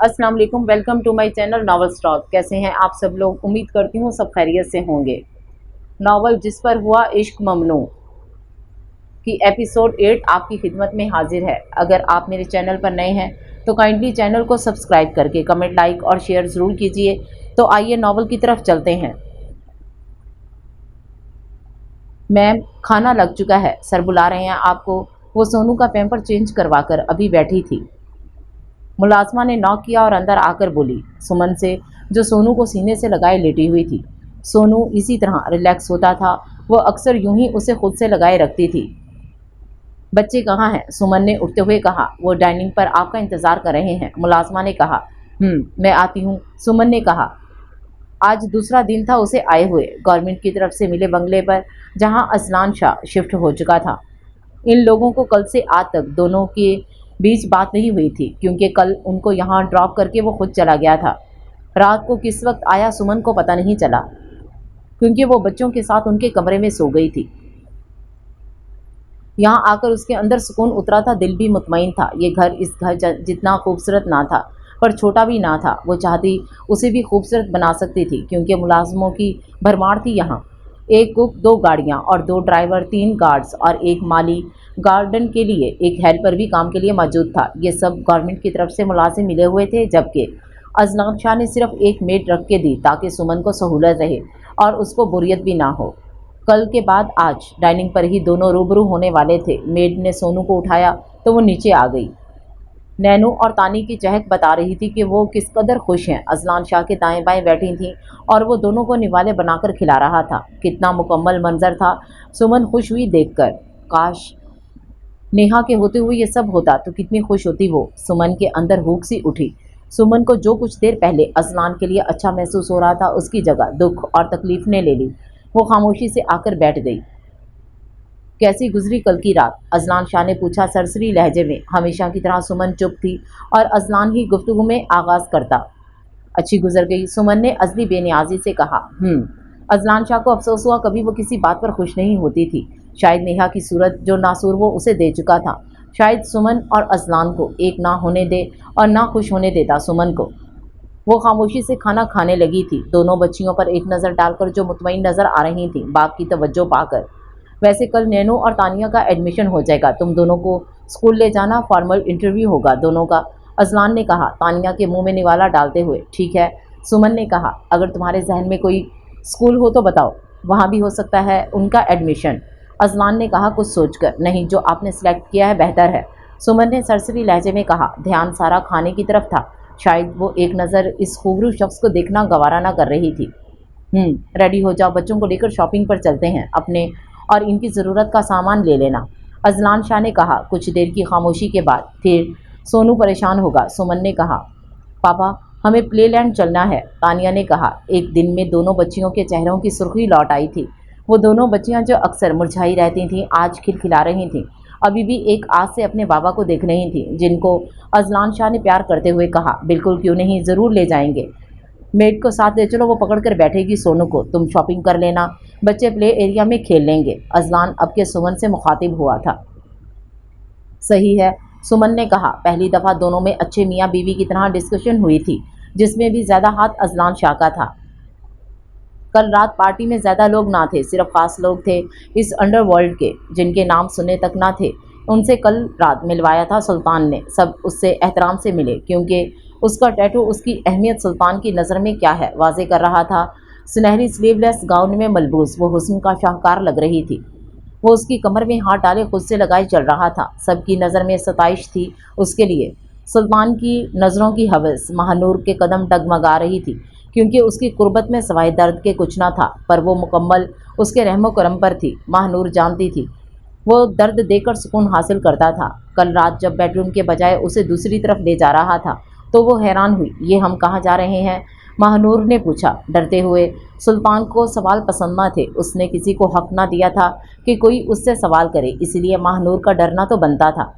अस्सलाम वालेकुम, welcome to my channel novel stock. कैसे हैं आप सब लोग? उम्मीद करती हूँ सब खैरियत से होंगे। नावल जिस पर हुआ इश्क ममनू की एपिसोड 8 आपकी खिदमत में हाजिर है। अगर आप मेरे चैनल पर नए हैं तो काइंडली चैनल को सब्सक्राइब करके कमेंट, लाइक और शेयर ज़रूर कीजिए। तो आइए नावल की तरफ चलते हैं। मैम, खाना लग चुका है, सर बुला रहे हैं आपको। वो सोनू का पैम्पर चेंज करवा कर अभी बैठी थी। मुलाजमा ने नॉक किया और अंदर आकर बोली सुमन से, जो सोनू को सीने से लगाए लेटी हुई थी। सोनू इसी तरह रिलैक्स होता था, वो अक्सर यूं ही उसे खुद से लगाए रखती थी। बच्चे कहाँ हैं? सुमन ने उठते हुए कहा। वो डाइनिंग पर आपका इंतज़ार कर रहे हैं, मुलाजमा ने कहा। मैं आती हूँ, सुमन ने कहा। आज दूसरा दिन था उसे आए हुए गवर्नमेंट की तरफ से मिले बंगले पर, जहाँ अजलान शाह शिफ्ट हो चुका था। इन लोगों को कल से आज तक दोनों के बीच बात नहीं हुई थी, क्योंकि कल उनको यहाँ ड्रॉप करके वो खुद चला गया था। रात को किस वक्त आया सुमन को पता नहीं चला, क्योंकि वो बच्चों के साथ उनके कमरे में सो गई थी। यहाँ आकर उसके अंदर सुकून उतरा था, दिल भी मुतमईन था। ये घर इस घर जितना खूबसूरत ना था, पर छोटा भी ना था। वो चाहती उसे भी खूबसूरत बना सकती थी, क्योंकि मुलाजमों की भरमार थी यहाँ। एक कुक, 2 गाड़ियाँ और 2 ड्राइवर, 3 गार्ड्स और एक माली। गार्डन के लिए एक हेल्पर भी काम के लिए मौजूद था। ये सब गवर्नमेंट की तरफ से मुलाजिम मिले हुए थे, जबकि अजलान शाह ने सिर्फ एक मेड रख के दी, ताकि सुमन को सहूलत रहे और उसको बोरियत भी ना हो। कल के बाद आज डाइनिंग पर ही दोनों रूबरू होने वाले थे। मेड ने सोनू को उठाया तो वो नीचे आ गई। नैनू और तानी की चहक बता रही थी कि वो किस कदर खुश हैं। अजलान शाह के दाएं बाएं बैठी थीं और वो दोनों को निवाले बनाकर खिला रहा था। कितना मुकम्मल मंजर था। सुमन खुश हुई देखकर। काश नेहा के होते हुए ये सब होता तो कितनी खुश होती वो। सुमन के अंदर भूख सी उठी। सुमन को जो कुछ देर पहले अजलान के लिए अच्छा महसूस हो रहा था, उसकी जगह दुख और तकलीफ ने ले ली। वो खामोशी से आकर बैठ गई। कैसी गुजरी कल की रात? अजलान शाह ने पूछा सरसरी लहजे में। हमेशा की तरह सुमन चुप थी और अजलान ही गुफ्तगू में आगाज़ करता। अच्छी गुजर गई, सुमन ने अजली बेनियाजी से कहा। अजलान शाह को अफसोस हुआ, कभी वो किसी बात पर खुश नहीं होती थी। शायद नेहा की सूरत जो नासूर वो उसे दे चुका था, शायद सुमन और अजलान को एक ना होने दे और ना खुश होने देता सुमन को। वो खामोशी से खाना खाने लगी थी, दोनों बच्चियों पर एक नज़र डालकर जो मुतमईन नज़र आ रही थी, बाप की तवज्जो पाकर। वैसे कल नैनो और तानिया का एडमिशन हो जाएगा, तुम दोनों को स्कूल ले जाना, फॉर्मल इंटरव्यू होगा दोनों का, अजलान ने कहा, तानिया के मुंह में निवाला डालते हुए। ठीक है, सुमन ने कहा। अगर तुम्हारे जहन में कोई स्कूल हो तो बताओ, वहाँ भी हो सकता है उनका एडमिशन। अजलान ने कहा कुछ सोचकर। नहीं, जो आपने सेलेक्ट किया है बेहतर है, सुमन ने सरसरी लहजे में कहा। ध्यान सारा खाने की तरफ था। शायद वो एक नज़र इस खूबरू शख्स को देखना गवारा ना कर रही थी। रेडी हो जाओ, बच्चों को लेकर शॉपिंग पर चलते हैं, अपने और इनकी ज़रूरत का सामान ले लेना, अजलान शाह ने कहा। कुछ देर की खामोशी के बाद फिर सोनू परेशान होगा, सुमन ने कहा। पापा, हमें प्ले लैंड चलना है, तानिया ने कहा। एक दिन में दोनों बच्चियों के चेहरों की सुर्खी लौट आई थी। वो दोनों बच्चियां जो अक्सर मुरझाई रहती थीं, आज खिलखिला रही थीं। अभी भी एक आस से अपने बाबा को देख रही थीं, जिनको अजलान शाह ने प्यार करते हुए कहा, बिल्कुल क्यों नहीं, ज़रूर ले जाएंगे। मेड को साथ ले चलो, वो पकड़ कर बैठेगी सोनू को। तुम शॉपिंग कर लेना, बच्चे प्ले एरिया में खेल लेंगे। अजलान अब के सुमन से मुखातिब हुआ था। सही है, सुमन ने कहा। पहली दफ़ा दोनों में अच्छे मियाँ बीवी की तरह डिस्कशन हुई थी, जिसमें भी ज़्यादा हाथ अजलान शाह का था। कल रात पार्टी में ज़्यादा लोग ना थे, सिर्फ खास लोग थे इस अंडरवर्ल्ड के, जिनके नाम सुने तक ना थे। उनसे कल रात मिलवाया था सुल्तान ने। सब उससे एहतराम से मिले, क्योंकि उसका टैटू उसकी अहमियत सुल्तान की नज़र में क्या है वाज़े कर रहा था। सुनहरी स्लीवलेस गाउन में मलबूस वो हुस्न का शाहकार लग रही थी। वो उसकी कमर में हाथ डाले खुद से लगाए चल रहा था। सबकी नज़र में सताइश थी उसके लिए। सुल्तान की नज़रों की हवस महानूर के कदम डगमगा रही थी, क्योंकि उसकी कुर्बत में सवाए दर्द के कुछ ना था, पर वो मुकम्मल उसके रहमो करम पर थी। महानूर जानती थी वो दर्द देकर सुकून हासिल करता था। कल रात जब बेडरूम के बजाय उसे दूसरी तरफ ले जा रहा था, तो वो हैरान हुई। ये हम कहाँ जा रहे हैं? महानूर ने पूछा डरते हुए। सुल्तान को सवाल पसंद न थे, उसने किसी को हक ना दिया था कि कोई उससे सवाल करे, इसलिए महानूर का डरना तो बनता था।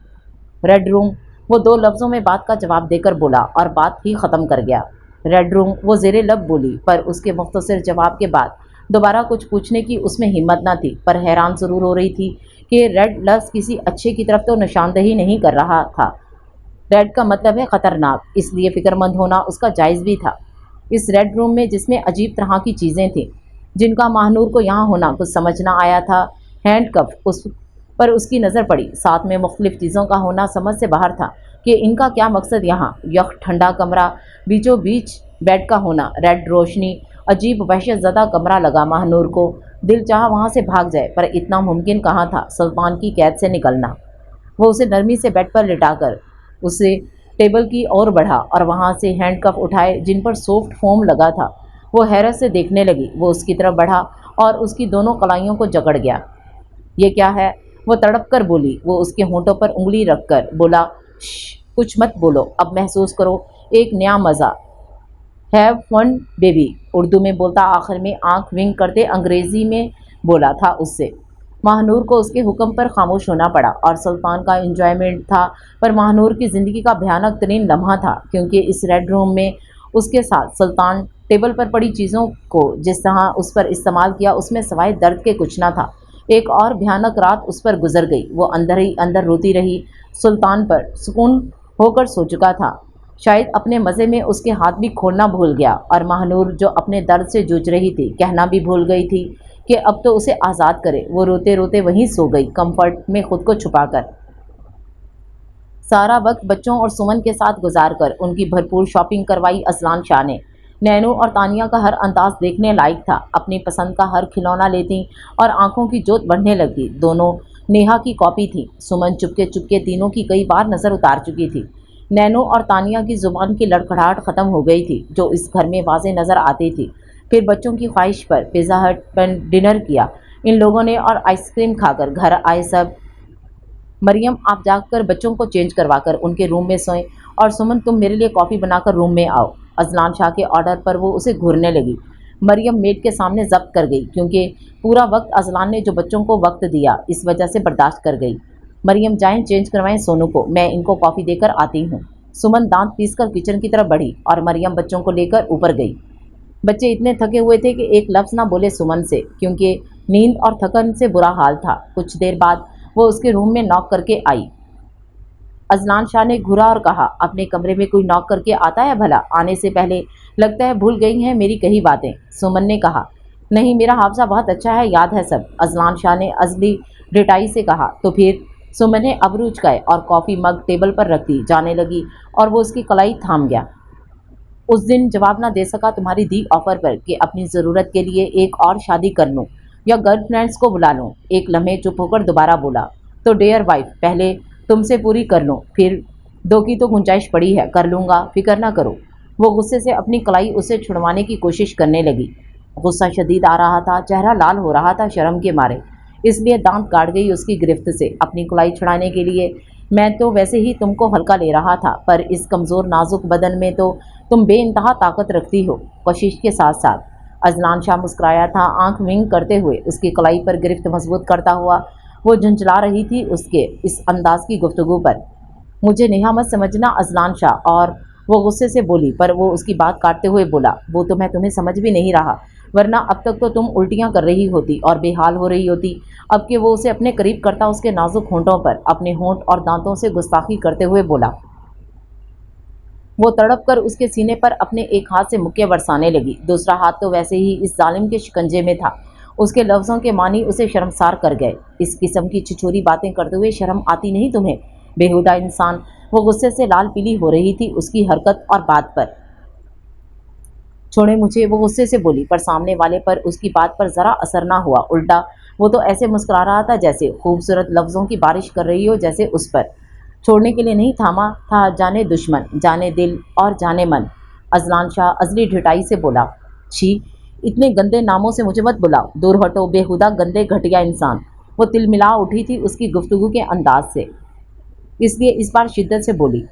रेड रूम, वो 2 लफ्ज़ों में बात का जवाब देकर बोला और बात ही ख़त्म कर गया। रेड रूम, वो ज़ेरे लब बोली, पर उसके मुख्तसर जवाब के बाद दोबारा कुछ पूछने की उसमें हिम्मत न थी। पर हैरान ज़रूर हो रही थी कि रेड लफ्ज़ किसी अच्छे की तरफ तो निशानदही नहीं कर रहा था। रेड का मतलब है खतरनाक, इसलिए फिक्रमंद होना उसका जायज़ भी था। इस रेड रूम में जिसमें अजीब तरह की चीज़ें थीं जिनका महानूर को यहाँ होना कुछ समझ ना आया था। हैंड कफ उस पर उसकी नज़र पड़ी, साथ में मुख्तलिफ चीज़ों का होना समझ से बाहर था कि इनका क्या मकसद यहाँ। यख ठंडा कमरा, बीचों बीच बेड का होना, रेड रोशनी, अजीब वहशत ज़दा कमरा लगा महानूर को। दिल चाहा वहाँ से भाग जाए, पर इतना मुमकिन कहाँ था सुल्तान की कैद से निकलना। वो उसे नरमी से बेड पर लिटाकर उसे टेबल की ओर बढ़ा और वहाँ से हैंडकफ उठाए जिन पर सॉफ्ट फोम लगा था। वो हैरत से देखने लगी। वो उसकी तरफ बढ़ा और उसकी दोनों कलाइयों को जकड़ गया। ये क्या है? वो तड़प कर बोली। वो उसके होंठों पर उंगली रखकर बोला, कुछ मत बोलो, अब महसूस करो एक नया मज़ा। हैव फन बेबी, उर्दू में बोलता आखिर में आंख विंक करते अंग्रेज़ी में बोला था उससे। महानूर को उसके हुक्म पर खामोश होना पड़ा और सुल्तान का एंजॉयमेंट था, पर महानूर की ज़िंदगी का भयानक तरीन लम्हा था, क्योंकि इस रेड रूम में उसके साथ सुल्तान टेबल पर पड़ी चीज़ों को जिस तरह उस पर इस्तेमाल किया, उसमें सवाए दर्द के कुछ ना था। एक और भयानक रात उस पर गुजर गई। वो अंदर ही अंदर रोती रही। सुल्तान पर सुकून होकर सो चुका था। शायद अपने मज़े में उसके हाथ भी खोलना भूल गया, और महानूर जो अपने दर्द से जूझ रही थी कहना भी भूल गई थी कि अब तो उसे आज़ाद करे। वो रोते रोते वहीं सो गई, कंफर्ट में खुद को छुपाकर। सारा वक्त बच्चों और सुमन के साथ गुजार कर उनकी भरपूर शॉपिंग करवाई अजलान शाह ने। नैनू और तानिया का हर अंदाज देखने लायक था। अपनी पसंद का हर खिलौना लेती और आंखों की जोत बढ़ने लगती। दोनों नेहा की कॉपी थी। सुमन चुपके चुपके तीनों की कई बार नज़र उतार चुकी थी। नैनू और तानिया की ज़ुबान की लड़खड़ाहट ख़त्म हो गई थी जो इस घर में वाज़े नज़र आती थी। फिर बच्चों की ख्वाहिश पर पिज़्ज़ा हट पर डिनर किया इन लोगों ने और आइसक्रीम खाकर घर आए सब। मरियम, आप जाकर बच्चों को चेंज करवाकर उनके रूम में सोएं, और सुमन तुम मेरे लिए कॉफ़ी बनाकर रूम में आओ। अजलान शाह के ऑर्डर पर वो उसे घूरने लगी। मरियम मेड के सामने जब्त कर गई, क्योंकि पूरा वक्त अजलान ने जो बच्चों को वक्त दिया इस वजह से बर्दाश्त कर गई। मरियम, जाएं चेंज करवाएं सोनू को, मैं इनको कॉफ़ी देकर आती हूँ। सुमन दांत पीसकर किचन की तरफ बढ़ी और मरियम बच्चों को लेकर ऊपर गई। बच्चे इतने थके हुए थे कि एक लफ्ज़ ना बोले सुमन से, क्योंकि नींद और थकन से बुरा हाल था। कुछ देर बाद वो उसके रूम में नॉक करके आई। अजलान शाह ने घूरा और कहा, अपने कमरे में कोई नॉक करके आता है भला? आने से पहले लगता है भूल गई हैं मेरी कही बातें। सुमन ने कहा, नहीं, मेरा हाफजा बहुत अच्छा है, याद है सब। अजलान शाह ने अजली डिटाई से कहा। तो फिर? सुमन ने अबरू उचकाए और कॉफ़ी मग टेबल पर रख दी जाने लगी, और वो उसकी कलाई थाम गया। उस दिन जवाब ना दे सका तुम्हारी दी ऑफ़र पर कि अपनी ज़रूरत के लिए एक और शादी कर लूँ या गर्लफ्रेंड्स को बुला लूँ। एक लम्हे चुप होकर दोबारा बोला, तो डियर वाइफ, पहले तुमसे पूरी कर लूँ, फिर दो की तो गुंजाइश पड़ी है, कर लूँगा, फिक्र ना करो। वो गुस्से से अपनी कलाई उससे छुड़वाने की कोशिश करने लगी। गुस्सा शदीद आ रहा था, चेहरा लाल हो रहा था शर्म के मारे, इसलिए दांत काट गई उसकी गिरफ्त से अपनी कलाई छुड़ाने के लिए। मैं तो वैसे ही तुमको हल्का ले रहा था, पर इस कमज़ोर नाजुक बदन में तो तुम बेइंतहा ताकत रखती हो। कशिश के साथ साथ अजलान शाह मुस्कुराया था, आंख विंग करते हुए उसकी कलाई पर गिरफ्त मजबूत करता हुआ। वो झुंझला रही थी उसके इस अंदाज की गुफ्तगू पर। मुझे नेहा मत समझना अजलान शाह, और वो गुस्से से बोली, पर वो उसकी बात काटते हुए बोला, वो तो मैं तुम्हें समझ भी नहीं रहा, वरना अब तक तो तुम उल्टियाँ कर रही होती और बेहाल हो रही होती। अब कि वो उसे अपने करीब करता उसके नाजुक होंठों पर अपने होंठ और दांतों से गुस्ताखी करते हुए बोला। वो तड़प कर उसके सीने पर अपने एक हाथ से मुक्के बरसाने लगी। दूसरा हाथ तो वैसे ही इस जालिम के शिकंजे में था। उसके लफ्ज़ों के मानी उसे शर्मसार कर गए। इस किस्म की छिछोरी बातें करते हुए शर्म आती नहीं तुम्हें, बेहुदा इंसान। वो गुस्से से लाल पीली हो रही थी उसकी हरकत और बात पर। छोड़े मुझे, वो गुस्से से बोली, पर सामने वाले पर उसकी बात पर ज़रा असर ना हुआ। उल्टा वो तो ऐसे मुस्कुरा रहा था जैसे खूबसूरत लफ्ज़ों की बारिश कर रही हो, जैसे उस पर छोड़ने के लिए नहीं थामा था जाने दुश्मन, जाने दिल और जाने मन। अजलान शाह अजली ढिठाई से बोला, छी, इतने गंदे नामों से मुझे मत बुलाओ, दूर हटो बेहुदा गंदे घटिया इंसान। वो तिलमिला उठी थी उसकी गुफ्तगू के अंदाज से, इसलिए इस बार शिद्दत से बोली,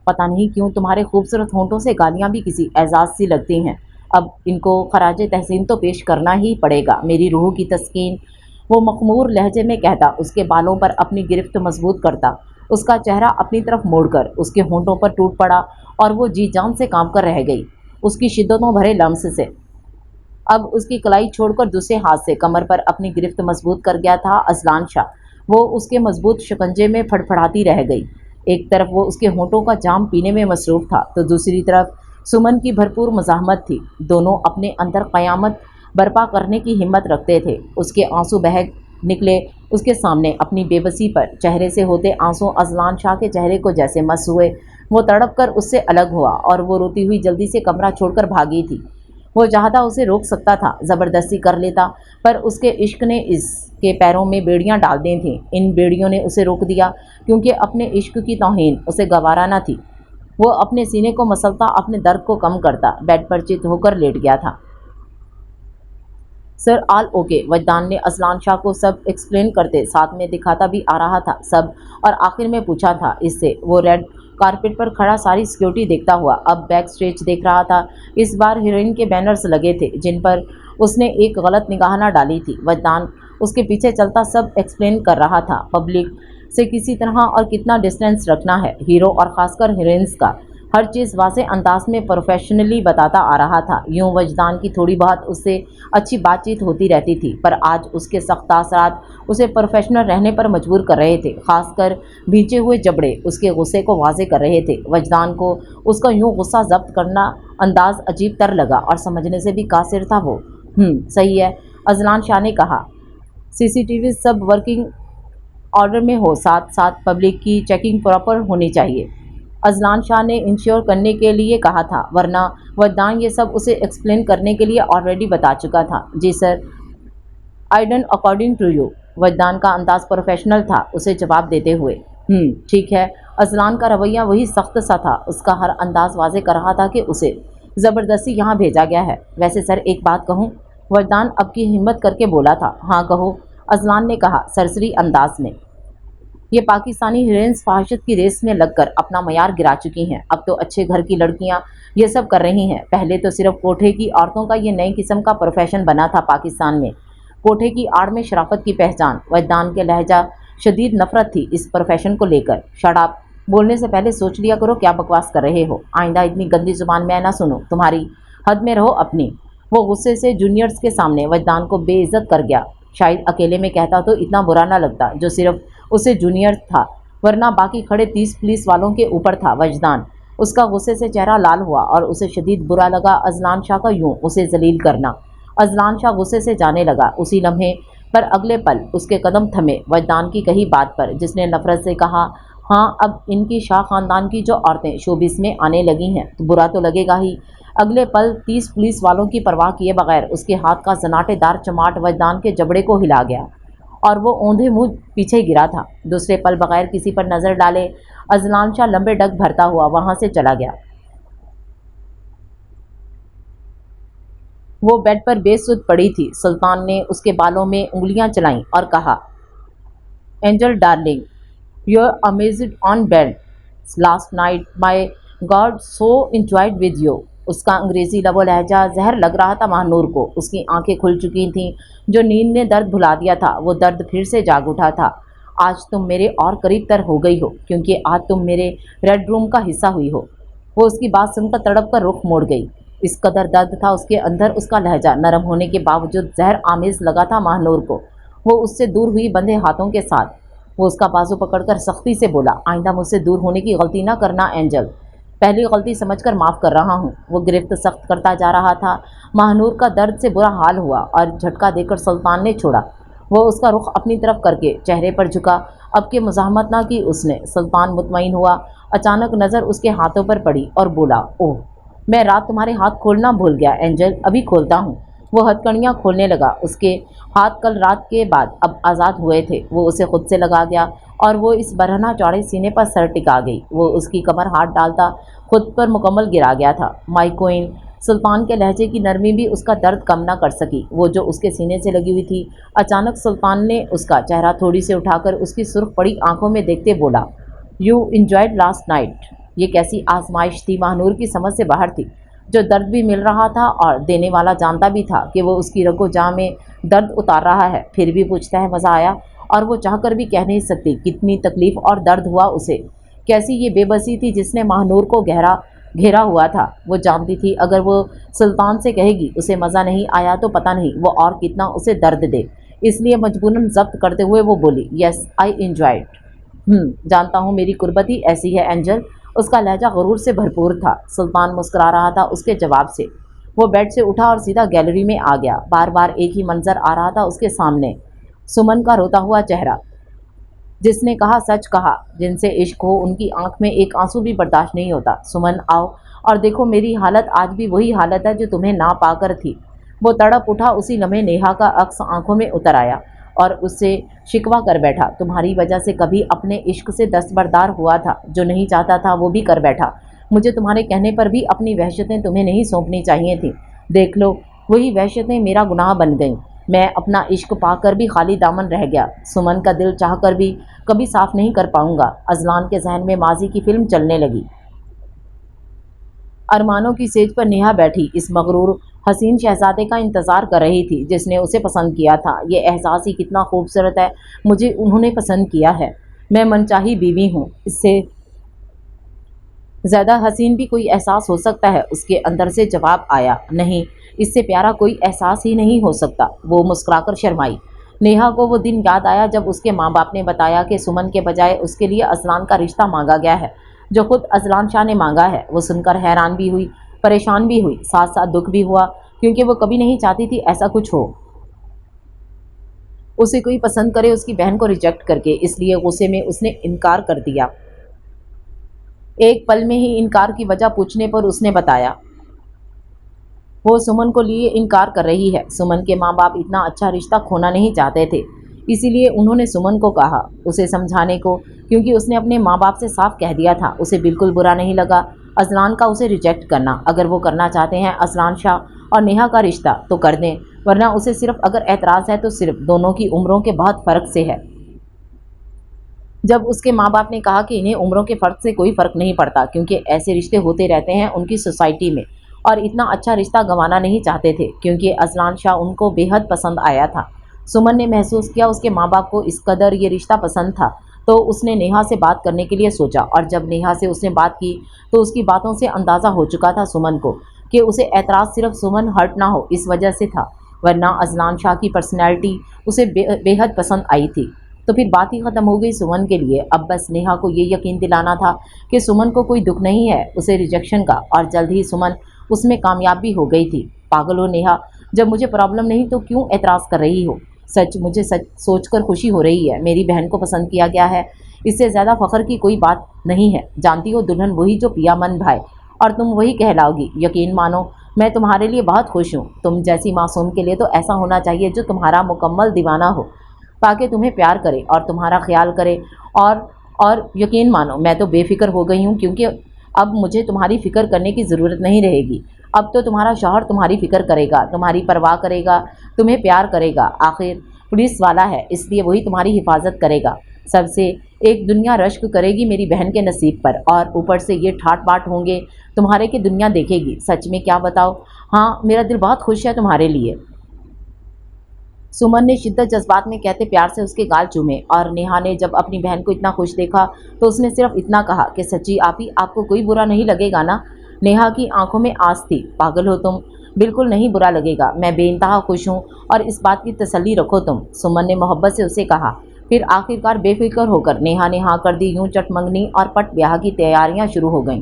पता नहीं क्यों तुम्हारे खूबसूरत होंठों से गालियाँ भी किसी एजाज़ सी लगती हैं। अब इनको खराजे तहसीन तो पेश करना ही पड़ेगा, मेरी रूह की तस्कीन। वो मखमूर लहजे में कहता, उसके बालों पर अपनी गिरफ्त मजबूत करता, उसका चेहरा अपनी तरफ मोड़कर उसके होंठों पर टूट पड़ा, और वो जी जान से काम कर रह गई उसकी शिद्दतों भरे लम्स से। अब उसकी कलाई छोड़कर दूसरे हाथ से कमर पर अपनी गिरफ्त मजबूत कर गया था अजलान शाह। वो उसके मजबूत शिकंजे में फड़फड़ाती रह गई। ایک طرف وہ اس کے ہونٹوں کا جام پینے میں مصروف تھا تو دوسری طرف سمن کی بھرپور مزاحمت تھی۔ دونوں اپنے اندر قیامت برپا کرنے کی ہمت رکھتے تھے۔ اس کے آنسو بہہ نکلے اس کے سامنے اپنی بے بسی پر۔ چہرے سے ہوتے آنسو اذلان شاہ کے چہرے کو جیسے مس ہوئے۔ وہ تڑپ کر اس سے الگ ہوا اور وہ روتی ہوئی جلدی سے کمرہ چھوڑ کر بھاگی تھی۔ وہ چاہتا اسے روک سکتا تھا، زبردستی کر لیتا، پر اس کے عشق نے اس کے پیروں میں بیڑیاں ڈال دی تھیں۔ ان بیڑیوں نے اسے روک دیا کیونکہ اپنے عشق کی توہین اسے گوارا نہ تھی۔ وہ اپنے سینے کو مسلتا، اپنے درد کو کم کرتا، بیڈ پر چت ہو کر لیٹ گیا تھا۔ سر آل اوکے، وجدان نے اذلان شاہ کو سب ایکسپلین کرتے ساتھ میں دکھاتا بھی آ رہا تھا سب، اور آخر میں پوچھا تھا اس سے۔ وہ ریڈ کارپٹ پر کھڑا ساری سیکیورٹی دیکھتا ہوا اب بیک سٹیج دیکھ رہا تھا۔ اس بار ہیروئن کے بینرز لگے تھے جن پر اس نے ایک غلط نگاہ نہ ڈالی تھی۔ وجدان اس کے پیچھے چلتا سب ایکسپلین کر رہا تھا، پبلک سے کسی طرح اور کتنا ڈسٹینس رکھنا ہے، ہیرو اور خاص کر ہیروئنز کا، ہر چیز واضح انداز میں پروفیشنلی بتاتا آ رہا تھا۔ یوں وجدان کی تھوڑی بہت اس سے اچھی بات چیت ہوتی رہتی تھی، پر آج اس کے سخت تاثرات اسے پروفیشنل رہنے پر مجبور کر رہے تھے۔ خاص کر بھیجے ہوئے جبڑے اس کے غصے کو واضح کر رہے تھے۔ وجدان کو اس کا یوں غصہ ضبط کرنا انداز عجیب تر لگا اور سمجھنے سے بھی قاصر تھا وہ۔ صحیح ہے، اذلان شاہ نے کہا، سی سی ٹی وی سب ورکنگ آرڈر میں ہو، ساتھ ساتھ پبلک کی چیکنگ پراپر ہونی چاہیے، اذلان شاہ نے انشور کرنے کے لیے کہا تھا، ورنہ وجدان یہ سب اسے ایکسپلین کرنے کے لیے آلریڈی بتا چکا تھا۔ جی سر، آئی ڈن اکارڈنگ ٹو یو، وجدان کا انداز پروفیشنل تھا اسے جواب دیتے ہوئے۔ ٹھیک ہے۔ اذلان کا رویہ وہی سخت سا تھا، اس کا ہر انداز واضح کر رہا تھا کہ اسے زبردستی یہاں بھیجا گیا ہے۔ ویسے سر ایک بات کہوں، وجدان اب کی ہمت کر کے بولا تھا۔ ہاں کہو، اذلان نے کہا سرسری انداز میں۔ یہ پاکستانی ہیروئنز فحاشت کی ریس میں لگ کر اپنا معیار گرا چکی ہیں، اب تو اچھے گھر کی لڑکیاں یہ سب کر رہی ہیں، پہلے تو صرف کوٹھے کی عورتوں کا یہ نئی قسم کا پروفیشن بنا تھا پاکستان میں، کوٹھے کی آڑ میں شرافت کی پہچان۔ وجدان کے لہجہ شدید نفرت تھی اس پروفیشن کو لے کر۔ شٹ اپ، بولنے سے پہلے سوچ لیا کرو کیا بکواس کر رہے ہو، آئندہ اتنی گندی زبان میں نہ سنو، تمہاری حد میں رہو اپنی۔ وہ غصے سے جونیئرز کے سامنے وجدان کو بے عزت کر گیا۔ شاید اکیلے میں کہتا تو اتنا برا نہ لگتا جو صرف اسے جونیئر تھا، ورنہ باقی کھڑے 30 پولیس والوں کے اوپر تھا وجدان۔ اس کا غصے سے چہرہ لال ہوا اور اسے شدید برا لگا اذلان شاہ کا یوں اسے ذلیل کرنا۔ اذلان شاہ غصے سے جانے لگا اسی لمحے، پر اگلے پل اس کے قدم تھمے وجدان کی کہی بات پر، جس نے نفرت سے کہا، ہاں اب ان کی شاہ خاندان کی جو عورتیں شوبز میں آنے لگی ہیں تو برا تو لگے گا ہی۔ اگلے پل 30 پولیس والوں کی پرواہ کیے بغیر اس کے ہاتھ کا زناٹے دار چماٹ وجدان کے جبڑے کو ہلا گیا اور وہ اوندھے منہ پیچھے گرا تھا۔ دوسرے پل بغیر کسی پر نظر ڈالے اذلان شاہ لمبے ڈگ بھرتا ہوا وہاں سے چلا گیا۔ وہ بیڈ پر بے سود پڑی تھی۔ سلطان نے اس کے بالوں میں انگلیاں چلائیں اور کہا، angel darling, you are amazed on bed last night, my God so enjoyed with you. اس کا انگریزی لب و لہجہ زہر لگ رہا تھا ماہنور کو۔ اس کی آنکھیں کھل چکی تھیں، جو نیند نے درد بھلا دیا تھا وہ درد پھر سے جاگ اٹھا تھا۔ آج تم میرے اور قریب تر ہو گئی ہو کیونکہ آج تم میرے ریڈ روم کا حصہ ہوئی ہو۔ وہ اس کی بات سن کر تڑپ کر رخ موڑ گئی۔ اس قدر درد تھا اس کے اندر، اس کا لہجہ نرم ہونے کے باوجود زہر آمیز لگا تھا ماہنور کو۔ وہ اس سے دور ہوئی بندھے ہاتھوں کے ساتھ۔ وہ اس کا بازو پکڑ کر سختی سے بولا، آئندہ مجھ سے دور ہونے کی غلطی نہ کرنا اینجل، پہلی غلطی سمجھ کر معاف کر رہا ہوں۔ وہ گرفت سخت کرتا جا رہا تھا۔ ماہنور کا درد سے برا حال ہوا اور جھٹکا دے کر سلطان نے چھوڑا۔ وہ اس کا رخ اپنی طرف کر کے چہرے پر جھکا، اب کہ مزاحمت نہ کی اس نے۔ سلطان مطمئن ہوا، اچانک نظر اس کے ہاتھوں پر پڑی اور بولا، اوہ، میں رات تمہارے ہاتھ کھولنا بھول گیا اینجل، ابھی کھولتا ہوں۔ وہ ہتھ کڑیاں کھولنے لگا۔ اس کے ہاتھ کل رات کے بعد اب آزاد ہوئے تھے۔ وہ اسے خود سے لگا گیا اور وہ اس برہنہ چوڑے سینے پر سر ٹکا گئی۔ وہ اس کی کمر ہاتھ ڈالتا خود پر مکمل گرا گیا تھا۔ مائی کوئن، سلطان کے لہجے کی نرمی بھی اس کا درد کم نہ کر سکی، وہ جو اس کے سینے سے لگی ہوئی تھی۔ اچانک سلطان نے اس کا چہرہ تھوڑی سے اٹھا کر اس کی سرخ پڑی آنکھوں میں دیکھتے بولا، یو انجوائڈ لاسٹ نائٹ۔ یہ کیسی آزمائش تھی، ماہنور کی سمجھ سے باہر تھی۔ جو درد بھی مل رہا تھا اور دینے والا جانتا بھی تھا کہ وہ اس کی رگ و جاں میں درد اتار رہا ہے، پھر بھی پوچھتا ہے مزہ آیا، اور وہ چاہ کر بھی کہہ نہیں سکتی کتنی تکلیف اور درد ہوا اسے۔ کیسی یہ بے بسی تھی جس نے ماہنور کو گھیرا ہوا تھا۔ وہ جانتی تھی اگر وہ سلطان سے کہے گی اسے مزہ نہیں آیا تو پتہ نہیں وہ اور کتنا اسے درد دے، اس لیے مجبوراً ضبط کرتے ہوئے وہ بولی، یس آئی انجوائڈ۔ جانتا ہوں میری قربت ہی ایسی ہے اینجل۔ اس کا لہجہ غرور سے بھرپور تھا۔ سلطان مسکرا رہا تھا اس کے جواب سے۔ وہ بیڈ سے اٹھا اور سیدھا گیلری میں آ گیا۔ بار بار ایک ہی منظر آ رہا تھا اس کے سامنے، سمن کا روتا ہوا چہرہ۔ جس نے کہا سچ کہا، جن سے عشق ہو ان کی آنکھ میں ایک آنسو بھی برداشت نہیں ہوتا۔ سمن آؤ اور دیکھو میری حالت آج بھی وہی حالت ہے جو تمہیں نہ پا کر تھی۔ وہ تڑپ اٹھا۔ اسی لمحے نیہا کا عکس آنکھوں میں اتر آیا اور اس سے شکوہ کر بیٹھا۔ تمہاری وجہ سے کبھی اپنے عشق سے دستبردار ہوا تھا، جو نہیں چاہتا تھا وہ بھی کر بیٹھا۔ مجھے تمہارے کہنے پر بھی اپنی وحشتیں تمہیں نہیں سونپنی چاہیے تھیں۔ دیکھ لو وہی وحشتیں میرا گناہ بن گئیں۔ میں اپنا عشق پا کر بھی خالی دامن رہ گیا۔ سمن کا دل چاہ کر بھی کبھی صاف نہیں کر پاؤں گا۔ اذلان کے ذہن میں ماضی کی فلم چلنے لگی۔ ارمانوں کی سیج پر نیہا بیٹھی اس مغرور حسین شہزادے کا انتظار کر رہی تھی جس نے اسے پسند کیا تھا۔ یہ احساس ہی کتنا خوبصورت ہے، مجھے انہوں نے پسند کیا ہے۔ میں منچاہی بیوی ہوں، اس سے زیادہ حسین بھی کوئی احساس ہو سکتا ہے؟ اس کے اندر سے جواب آیا، نہیں، اس سے پیارا کوئی احساس ہی نہیں ہو سکتا۔ وہ مسکرا کر شرمائی۔ نیہا کو وہ دن یاد آیا جب اس کے ماں باپ نے بتایا کہ سمن کے بجائے اس کے لیے اذلان کا رشتہ مانگا گیا ہے، جو خود اذلان شاہ نے مانگا ہے۔ وہ سن کر حیران بھی ہوئی، پریشان بھی ہوئی، ساتھ ساتھ دکھ بھی ہوا، کیونکہ وہ کبھی نہیں چاہتی تھی ایسا کچھ ہو، اسے کوئی پسند کرے اس کی بہن کو ریجیکٹ کر کے۔ اس لیے غصے میں اس نے انکار کر دیا۔ ایک پل میں ہی انکار کی وجہ پوچھنے پر اس نے بتایا وہ سمن کو لیے انکار کر رہی ہے۔ سمن کے ماں باپ اتنا اچھا رشتہ کھونا نہیں چاہتے تھے، اسی لیے انہوں نے سمن کو کہا اسے سمجھانے کو، کیونکہ اس نے اپنے ماں باپ سے صاف کہہ دیا تھا۔ اسے بالکل برا نہیں لگا اذلان کا اسے ریجیکٹ کرنا۔ اگر وہ کرنا چاہتے ہیں اذلان شاہ اور نیہا کا رشتہ تو کر دیں، ورنہ اسے صرف اگر اعتراض ہے تو صرف دونوں کی عمروں کے بہت فرق سے ہے۔ جب اس کے ماں باپ نے کہا کہ انہیں عمروں کے فرق سے کوئی فرق نہیں پڑتا، کیونکہ ایسے رشتے ہوتے رہتے ہیں ان کی سوسائٹی میں، اور اتنا اچھا رشتہ گنوانا نہیں چاہتے تھے، کیونکہ اذلان شاہ ان کو بے حد پسند آیا تھا۔ سمن نے محسوس کیا اس کے ماں باپ کو اس قدر یہ رشتہ پسند تھا، تو اس نے نیہا سے بات کرنے کے لیے سوچا، اور جب نیہا سے اس نے بات کی تو اس کی باتوں سے اندازہ ہو چکا تھا سمن کو کہ اسے اعتراض صرف سمن ہرٹ نہ ہو اس وجہ سے تھا، ورنہ اذلان شاہ کی پرسنالٹی اسے بے حد پسند آئی تھی۔ تو پھر بات ہی ختم ہو گئی سمن کے لیے۔ اب بس نیہا کو یہ یقین دلانا تھا کہ سمن کو کوئی دکھ نہیں ہے اسے ریجیکشن کا، اور جلد ہی سمن اس میں کامیاب بھی ہو گئی تھی۔ پاگل ہو نیہا، جب مجھے پرابلم نہیں تو کیوں اعتراض کر رہی ہو؟ مجھے سچ سوچ کر خوشی ہو رہی ہے، میری بہن کو پسند کیا گیا ہے، اس سے زیادہ فخر کی کوئی بات نہیں ہے۔ جانتی ہو دلہن وہی جو پیا من بھائے، اور تم وہی کہلاؤ گی۔ یقین مانو میں تمہارے لیے بہت خوش ہوں۔ تم جیسی معصوم کے لیے تو ایسا ہونا چاہیے جو تمہارا مکمل دیوانہ ہو، تاکہ تمہیں پیار کرے اور تمہارا خیال کرے، اور یقین مانو میں تو بے فکر ہو گئی ہوں، کیونکہ اب مجھے تمہاری فکر کرنے کی ضرورت نہیں رہے گی۔ اب تو تمہارا شوہر تمہاری فکر کرے گا، تمہاری پرواہ کرے گا، تمہیں پیار کرے گا۔ آخر پولیس والا ہے، اس لیے وہی تمہاری حفاظت کرے گا۔ سب سے ایک دنیا رشک کرے گی میری بہن کے نصیب پر، اور اوپر سے یہ ٹھاٹ باٹ ہوں گے تمہارے کہ دنیا دیکھے گی۔ سچ میں کیا بتاؤ، ہاں میرا دل بہت خوش ہے تمہارے لیے۔ سمن نے شدت جذبات میں کہتے پیار سے اس کے گال چومے، اور نیہا نے جب اپنی بہن کو اتنا خوش دیکھا تو اس نے صرف اتنا کہا کہ سچی آپی، آپ کو کوئی برا نہیں لگے گا نا؟ نیہا کی آنکھوں میں آس تھی۔ پاگل ہو تم، بالکل نہیں برا لگے گا، میں بے انتہا خوش ہوں، اور اس بات کی تسلی رکھو تم، سمن نے محبت سے اسے کہا۔ پھر آخرکار بے فکر ہو کر نیہا نے ہاں کر دی۔ یوں چٹ منگنی اور پٹ بیاہ کی تیاریاں شروع ہو گئیں۔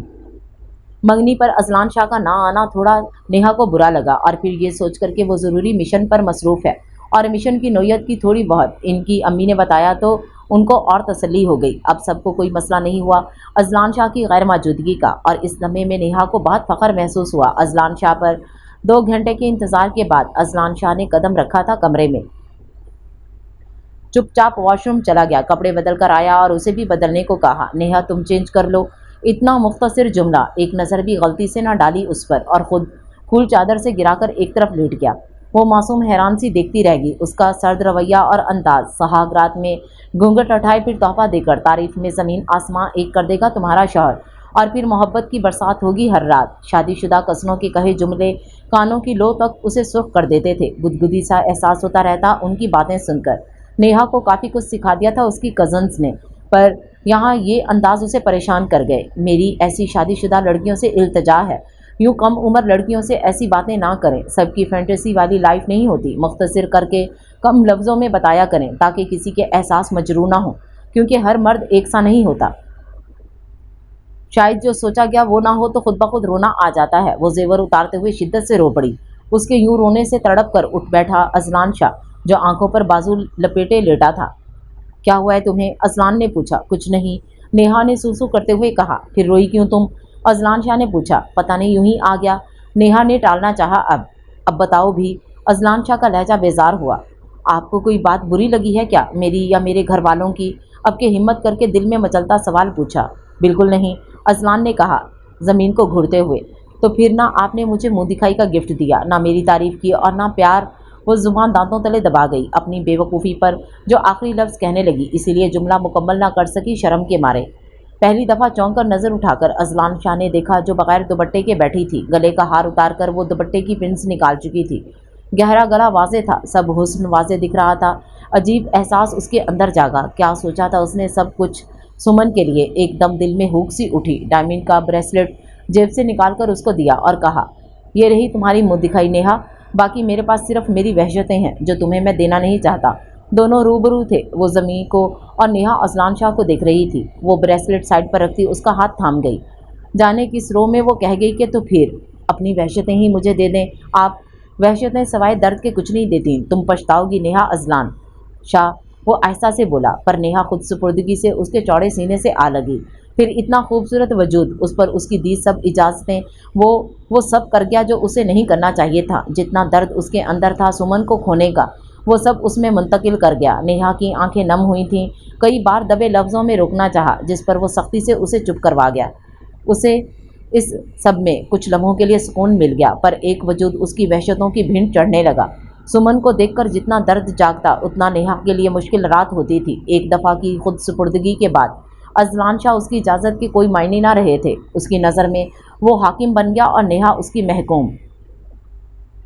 منگنی پر اذلان شاہ کا نہ آنا تھوڑا نیہا کو برا لگا، اور پھر یہ سوچ کر کہ وہ ضروری مشن پر مصروف ہے، اور مشن کی نوعیت کی تھوڑی بہت ان کی امی نے بتایا تو ان کو اور تسلی ہو گئی۔ اب سب کو کوئی مسئلہ نہیں ہوا اذلان شاہ کی غیر موجودگی کا، اور اس لمحے میں نیہا کو بہت فخر محسوس ہوا اذلان شاہ پر۔ 2 گھنٹے کے انتظار کے بعد اذلان شاہ نے قدم رکھا تھا کمرے میں، چپ چاپ واش روم چلا گیا، کپڑے بدل کر آیا اور اسے بھی بدلنے کو کہا۔ نیہا تم چینج کر لو۔ اتنا مختصر جملہ، ایک نظر بھی غلطی سے نہ ڈالی اس پر، اور خود پھول چادر سے گرا کر ایک طرف لیٹ گیا۔ وہ معصوم حیران سی دیکھتی رہ گئی، اس کا سرد رویہ اور انداز۔ سہاگ رات میں گھونگھٹ اٹھائے پھر تحفہ دے کر تعریف میں زمین آسماں ایک کر دے گا تمہارا شوہر، اور پھر محبت کی برسات ہوگی ہر رات۔ شادی شدہ کسنوں کے کہے جملے کانوں کی لو تک اسے سرخ کر دیتے تھے۔ گدگدی سا احساس ہوتا رہتا ان کی باتیں سن کر۔ نیہا کو کافی کچھ سکھا دیا تھا اس کی کزنز نے، پر یہاں یہ انداز اسے پریشان کر گئے۔ میری ایسی شادی شدہ لڑکیوں سے التجا ہے، یوں کم عمر لڑکیوں سے ایسی باتیں نہ کریں، سب کی فینٹیسی والی لائف نہیں ہوتی، مختصر کر کے کم لفظوں میں بتایا کریں تاکہ کسی کے احساس مجروح نہ ہوں۔ क्योंकि हर मर्द एक सा नहीं होता। शायद जो सोचा गया वो ना हो तो खुद ब खुद रोना आ जाता है। वो जेवर उतारते हुए शिद्दत से रो पड़ी। उसके यूं रोने से तड़प कर उठ बैठा अजलान शाह, जो आंखों पर बाजू लपेटे लेटा था। क्या हुआ है तुम्हें? अजलान ने पूछा। कुछ नहीं, नेहा ने सूसू करते हुए कहा। फिर रोई क्यों तुम? अजलान शाह ने पूछा। पता नहीं, यूं ही आ गया। नेहा ने टालना चाहा। अब बताओ भी। अजलान शाह का लहजा बेजार हुआ। आपको कोई बात बुरी लगी है क्या, मेरी या मेरे घर वालों की? अब के हिम्मत करके दिल में मचलता सवाल पूछा। बिल्कुल नहीं, अजलान ने कहा ज़मीन को घूरते हुए। तो फिर ना आपने मुझे मुंह दिखाई का गिफ्ट दिया, ना मेरी तारीफ की और ना प्यार। वो जुबान दांतों तले दबा गई अपनी बेवकूफ़ी पर जो आखिरी लफ्ज़ कहने लगी, इसीलिए जुमला मुकम्मल ना कर सकी शर्म के मारे। पहली दफ़ा चौंक कर नज़र उठाकर अजलान शाह ने देखा जो बगैर दुपट्टे के बैठी थी। गले का हार उतार कर वो दुपट्टे की पिन्स निकाल चुकी थी। गहरा गला वाज़े था, सब हुस्न वाज़े दिख रहा था। अजीब एहसास उसके अंदर जागा। क्या सोचा था उसने सब कुछ सुमन के लिए? एकदम दिल में हुक सी उठी। डायमंड का ब्रेसलेट जेब से निकालकर उसको दिया और कहा, ये रही तुम्हारी मुँह दिखाई नेहा। बाकी मेरे पास सिर्फ मेरी वहशतें हैं जो तुम्हें मैं देना नहीं चाहता। दोनों रूबरू थे। वो ज़मीन को और नेहा अजलान शाह को देख रही थी। वो ब्रेसलेट साइड पर रखती उसका हाथ थाम गई। जाने किस रो में वो कह गई कि तो फिर अपनी वहशतें ही मुझे दे दें आप। वहशतें सवाए दर्द के कुछ नहीं देती, तुम पछताओगी नेहा। अजलान शाह वो आहिस्ता से बोला, पर नेहा खुद सुपुर्दगी से उसके चौड़े सीने से आ लगी। फिर इतना खूबसूरत वजूद, उस पर उसकी दी सब इजाज़तें, वो सब कर गया जो उसे नहीं करना चाहिए था। जितना दर्द उसके अंदर था सुमन को खोने का, वो सब उसमें मुंतकिल कर गया। नेहा की आंखें नम हुई थीं। कई बार दबे लफ्ज़ों में रोकना चाहा, जिस पर वो सख्ती से उसे चुप करवा गया। उसे इस सब में कुछ लम्हों के लिए सुकून मिल गया, पर एक वजूद उसकी वहशतों की भिंड चढ़ने लगा। सुमन को देखकर जितना दर्द जागता उतना नेहा के लिए मुश्किल रात होती थी। एक दफ़ा की खुद सुपुर्दगी के बाद अजलान शाह उसकी इजाज़त के कोई मायने ना रहे थे। उसकी नज़र में वो हाकिम बन गया और नेहा उसकी महकूम।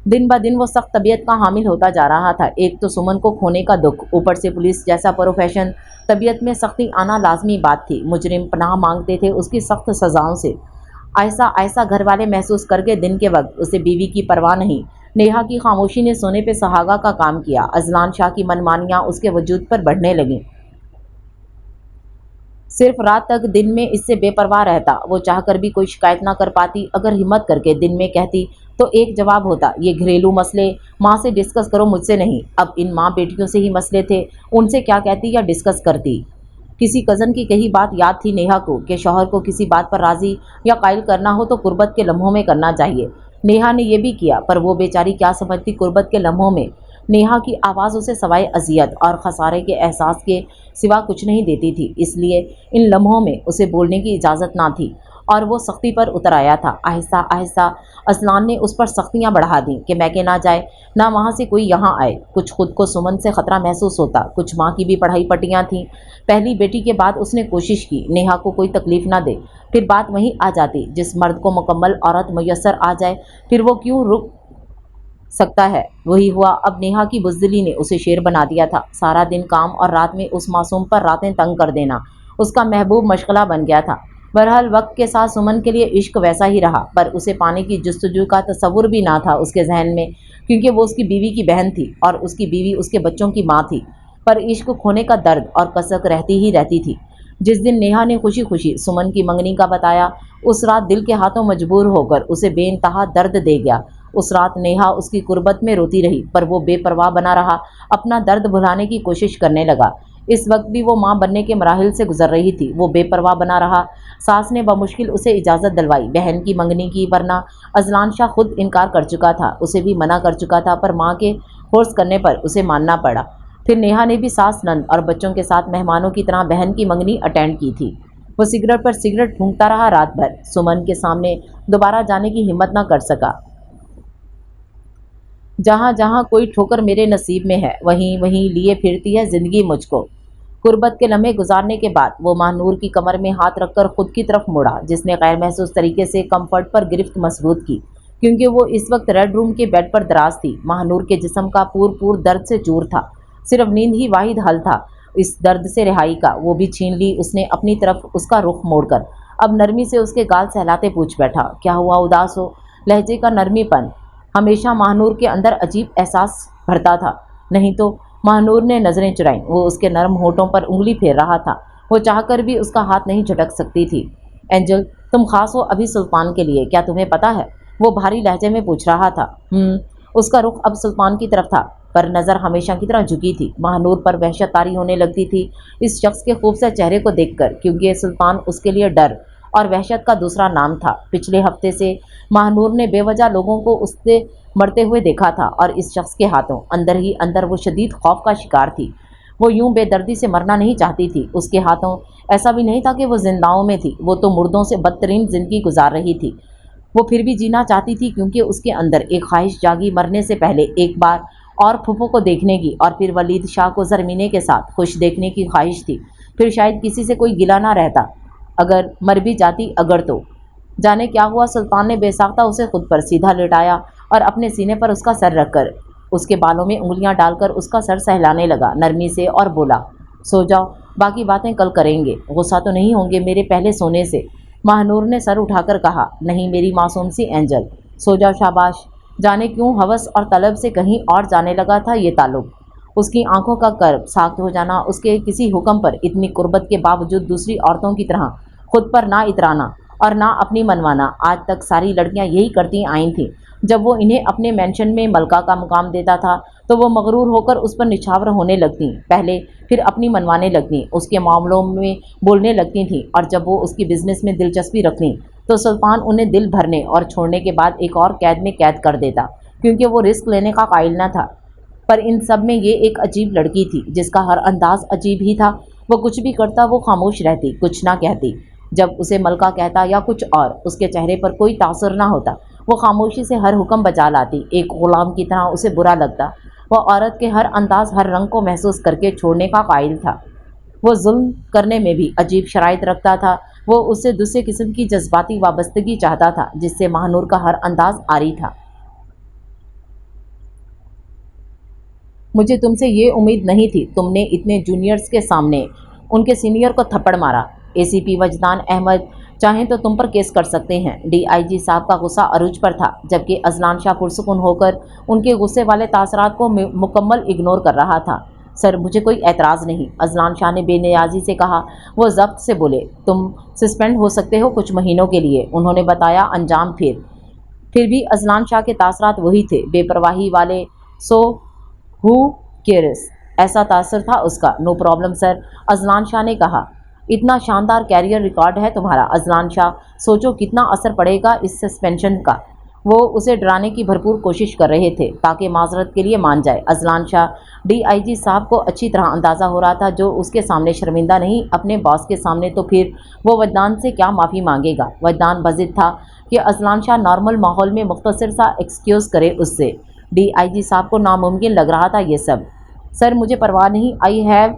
दिन ब दिन वो सख्त तबीयत का हामिल होता जा रहा था। एक तो सुमन को खोने का दुख, ऊपर से पुलिस जैसा प्रोफेशन। तबीयत में सख्ती आना लाजमी बात थी। मुजरिम पनाह मांगते थे उसकी सख्त सज़ाओं से। ऐसा ऐसा घर वाले महसूस करके दिन के वक्त उसे बीवी की परवाह नहीं। नेहा की खामोशी ने सोने पे सहागा का काम किया। अजलान शाह की मनमानियाँ उसके वजूद पर बढ़ने लगीं। सिर्फ रात तक दिन में इससे बेपरवाह रहता। वो चाहकर भी कोई शिकायत ना कर पाती। अगर हिम्मत करके दिन में कहती तो एक जवाब होता, ये घरेलू मसले माँ से डिस्कस करो, मुझसे नहीं। अब इन माँ बेटियों से ही मसले थे, उनसे क्या कहती या डिस्कस करती। किसी कज़न की कही बात याद थी नेहा को कि शौहर को किसी बात पर राज़ी या कायल करना हो तो कुर्बत के लम्हों में करना चाहिए। नेहा ने यह भी किया, पर वो बेचारी क्या समझती कुर्बत के लम्हों में। नेहा की आवाज़ उसे सवाए अजियत और खसारे के एहसास के सिवा कुछ नहीं देती थी, इसलिए इन लम्हों में उसे बोलने की इजाज़त ना थी और वो सख्ती पर उतर आया था। आहिस्ता आहिस्ता अजलान ने उस पर सख्तियाँ बढ़ा दी कि मैके ना जाए, ना वहाँ से कोई यहाँ आए। कुछ खुद को सुमन से ख़तरा महसूस होता, कुछ माँ की भी पढ़ाई पटियाँ थीं। पहली बेटी के बाद उसने कोशिश की नेहा को कोई तकलीफ़ ना दे। फिर बात वहीं आ जाती, जिस मर्द को मुकम्मल औरत मुयस्सर आ जाए फिर वो क्यों रुक सकता है। वही हुआ। अब नेहा की बुज़दिली ने उसे शेर बना दिया था। सारा दिन काम और रात में उस मासूम पर रातें तंग कर देना उसका महबूब मशगला बन गया था। बहरहाल वक्त के साथ सुमन के लिए इश्क वैसा ही रहा, पर उसे पाने की जुस्तजू का तसव्वुर भी ना था उसके जहन में, क्योंकि वो उसकी बीवी की बहन थी और उसकी बीवी उसके बच्चों की माँ थी। पर इश्क खोने का दर्द और कसक रहती ही रहती थी। जिस दिन नेहा ने खुशी खुशी सुमन की मंगनी का बताया, उस रात दिल के हाथों मजबूर होकर उसे बेइंतहा दर्द दे गया। उस रात नेहा उसकी कुर्बत में रोती रही, पर वो बेपरवाह बना रहा, अपना दर्द भुलाने की कोशिश करने लगा। इस वक्त भी वो माँ बनने के मराहिल से गुजर रही थी। वो बेपरवाह बना रहा। सास ने बमुश्किल उसे इजाज़त दिलवाई बहन की मंगनी की, वरना अजलान शाह खुद इनकार कर चुका था, उसे भी मना कर चुका था, पर माँ के फोर्स करने पर उसे मानना पड़ा। फिर नेहा ने भी सास, नंद और बच्चों के साथ मेहमानों की तरह बहन की मंगनी अटेंड की थी। वो सिगरेट पर सिगरेट फूंकता रहा रात भर। सुमन के सामने दोबारा जाने की हिम्मत न कर सका। जहाँ जहाँ कोई ठोकर मेरे नसीब में है, वहीं वहीं लिए फिरती है ज़िंदगी मुझको। गुर्बत के लम्हे गुजारने के बाद वो महानूर की कमर में हाथ रखकर खुद की तरफ मुड़ा, जिसने गैर महसूस तरीके से कंफर्ट पर गिरफ्त मजबूत की, क्योंकि वो इस वक्त रेड रूम के बेड पर दराज थी। महानूर के जिस्म का पूर दर्द से चूर था। सिर्फ नींद ही वाहिद हल था इस दर्द से रिहाई का। वो भी छीन ली उसने अपनी तरफ उसका रुख मोड़कर। अब नरमी से उसके गाल सहलाते पूछ बैठा, क्या हुआ? उदास हो? लहजे का नरमीपन हमेशा महानूर के अंदर अजीब एहसास भरता था। नहीं तो महानूर ने नजरें चुराईं। वो उसके नरम होठों पर उंगली फेर रहा था। वो चाहकर भी उसका हाथ नहीं झटक सकती थी। एंजल, तुम खास हो अभी सुल्तान के लिए, क्या तुम्हें पता है? वो भारी लहजे में पूछ रहा था। उसका रुख अब सुल्तान की तरफ था, पर नज़र हमेशा की तरह झुकी थी। महानूर पर वहशत तारी होने लगती थी इस शख्स के खूबसूरत चेहरे को देखकर, क्योंकि सुल्तान उसके लिए डर और वहशत का दूसरा नाम था। पिछले हफ्ते से महानूर ने बेवजह लोगों को उससे मरते हुए देखा था, और इस शख्स के हाथों अंदर ही अंदर वो शदीद खौफ का शिकार थी। वो यूं बेदर्दी से मरना नहीं चाहती थी। उसके हाथों ऐसा भी नहीं था कि वो जिंदाओं में थी, वो तो मुर्दों से बदतरीन जिंदगी गुजार रही थी। वो फिर भी जीना चाहती थी, क्योंकि उसके अंदर एक ख्वाहिश जागी मरने से पहले एक बार और फूफो को देखने की, और फिर वलीद शाह को ज़रमीने के साथ खुश देखने की ख्वाहिश थी। फिर शायद किसी से कोई गिला ना रहता अगर मर भी जाती। अगर तो जाने क्या हुआ। सुल्तान ने बेसाख्ता उसे खुद पर सीधा लेटाया और अपने सीने पर उसका सर रखकर उसके बालों में उंगलियां डालकर उसका सर सहलाने लगा नरमी से, और बोला, सो जाओ, बाकी बातें कल करेंगे। गुस्सा तो नहीं होंगे मेरे पहले सोने से? महानूर ने सर उठाकर कहा, नहीं मेरी मासूम सी एंजल, सो जाओ, शाबाश। जाने क्यों हवस और तलब से कहीं और जाने लगा था ये ताल्लुक। उसकी आंखों का कर्ब साख्त हो जाना, उसके किसी हुक्म पर इतनी कुर्बत के बावजूद दूसरी औरतों की तरह खुद पर ना इतराना और ना अपनी मनवाना। आज तक सारी लड़कियां यही करती आई थीं। जब वो इन्हें अपने मेंशन में मलका का मुकाम देता था तो वो मगरूर होकर उस पर निछावर होने लगती पहले, फिर अपनी मनवाने लगती, उसके मामलों में बोलने लगती थीं, और जब वो उसकी बिजनेस में दिलचस्पी रखती तो सुल्तान उन्हें दिल भरने और छोड़ने के बाद एक और कैद में कैद कर देता, क्योंकि वो रिस्क लेने का कायल न था। पर इन सब में ये एक अजीब लड़की थी जिसका हर अंदाज अजीब ही था। वो कुछ भी करता वो खामोश रहती, कुछ ना कहती। जब उसे मलका कहता या कुछ और, उसके चेहरे पर कोई तासुर ना होता। वो खामोशी से हर हुक्म बजा लाती, एक गुलाम की तरह उसे बुरा लगता। वह औरत के हर अंदाज, हर रंग को महसूस करके छोड़ने का कायल था। वो जुल्म करने में भी अजीब शराइत रखता था। वो उससे दूसरे किस्म की जज्बाती वाबस्तगी चाहता था, जिससे महानूर का हर अंदाज आरी था। मुझे तुमसे ये उम्मीद नहीं थी। तुमने इतने जूनियर्स के सामने उनके सीनियर को थप्पड़ मारा। एसीपी वजदान अहमद चाहें तो तुम पर केस कर सकते हैं। डीआईजी साहब का गुस्सा अरूज पर था, जबकि अजलान शाह पुरसुकून होकर उनके गुस्से वाले तासरात को मुकम्मल इग्नोर कर रहा था। सर, मुझे कोई एतराज़ नहीं, अजलान शाह ने बेनियाजी से कहा। वो ज़ब्त से बोले, तुम सस्पेंड हो सकते हो कुछ महीनों के लिए, उन्होंने बताया। अंजाम फिर भी अजलान शाह के तासरात वही थे, बेपरवाही वाले। सो हु केयर्स, ऐसा तासर था उसका। No problem sir, Ajlan Shah ने कहा। इतना शानदार कैरियर रिकॉर्ड है तुम्हारा अजलान शाह, सोचो कितना असर पड़ेगा इस सस्पेंशन का। वो उसे डराने की भरपूर कोशिश कर रहे थे ताकि माजरत के लिए मान जाए। अजलान शाह, डीआईजी साहब को अच्छी तरह अंदाज़ा हो रहा था जो उसके सामने शर्मिंदा नहीं, अपने बॉस के सामने तो फिर वो वजदान से क्या माफ़ी मांगेगा। वजदान बजिद था कि अजलान शाह नॉर्मल माहौल में मुख्तसर सा एक्सक्यूज़ करे उससे। डीआईजी साहब को नामुमकिन लग रहा था ये सब। सर, मुझे परवाह नहीं, I have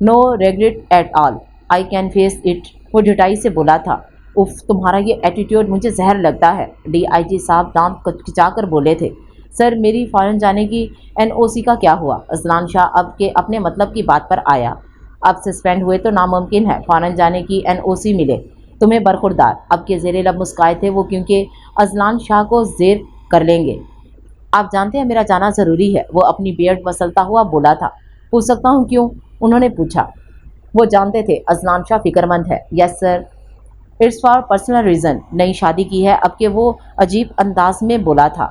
no regret at all, I can face it, वो ढिठाई से बोला था। उफ, तुम्हारा ये एटीट्यूड मुझे जहर लगता है, डीआईजी साहब दांत खिंचाकर बोले थे। सर, मेरी फ़ौरन जाने की एनओसी का क्या हुआ? अजलान शाह अब के अपने मतलब की बात पर आया। अब सस्पेंड हुए तो नामुमकिन है फ़ौरन जाने की एनओसी मिले तुम्हें बरखुरदार। अब के ज़ेरे लब मुस्काए थे वो, क्योंकि अजलान शाह को ज़ेर कर लेंगे। आप जानते हैं मेरा जाना ज़रूरी है, वो अपनी बियर्ड मसलता हुआ बोला था। पूछ सकता हूँ क्यों? उन्होंने पूछा। वो जानते थे अजलान शाह फिक्रमंद है। Yes sir, it's for personal reason, नई शादी की है अब के, वो अजीब अंदाज में बोला था।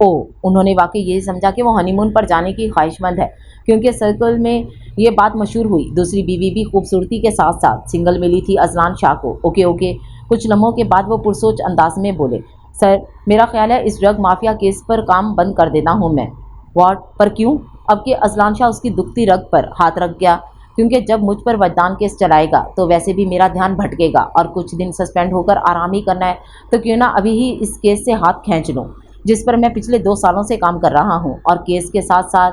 ओ, उन्होंने वाकई यही समझा कि वो हनीमून पर जाने की ख्वाहिशमंद है, क्योंकि सर्कल में ये बात मशहूर हुई। दूसरी बीवी भी खूबसूरती के साथ साथ सिंगल मिली थी अजलान शाह को। ओके ओके, कुछ लम्हों के बाद वो पुरसोच अंदाज में बोले, सर, मेरा ख्याल है इस ड्रग माफिया केस पर काम बंद कर देता हूँ मैं। व्हाट, पर क्यों? अब के अजलान शाह उसकी दुखती रग पर हाथ रख गया, क्योंकि जब मुझ पर वजदान केस चलाएगा तो वैसे भी मेरा ध्यान भटकेगा, और कुछ दिन सस्पेंड होकर आराम ही करना है तो क्यों ना अभी ही इस केस से हाथ खींच लूँ, जिस पर मैं पिछले 2 सालों से काम कर रहा हूँ। और केस के साथ साथ,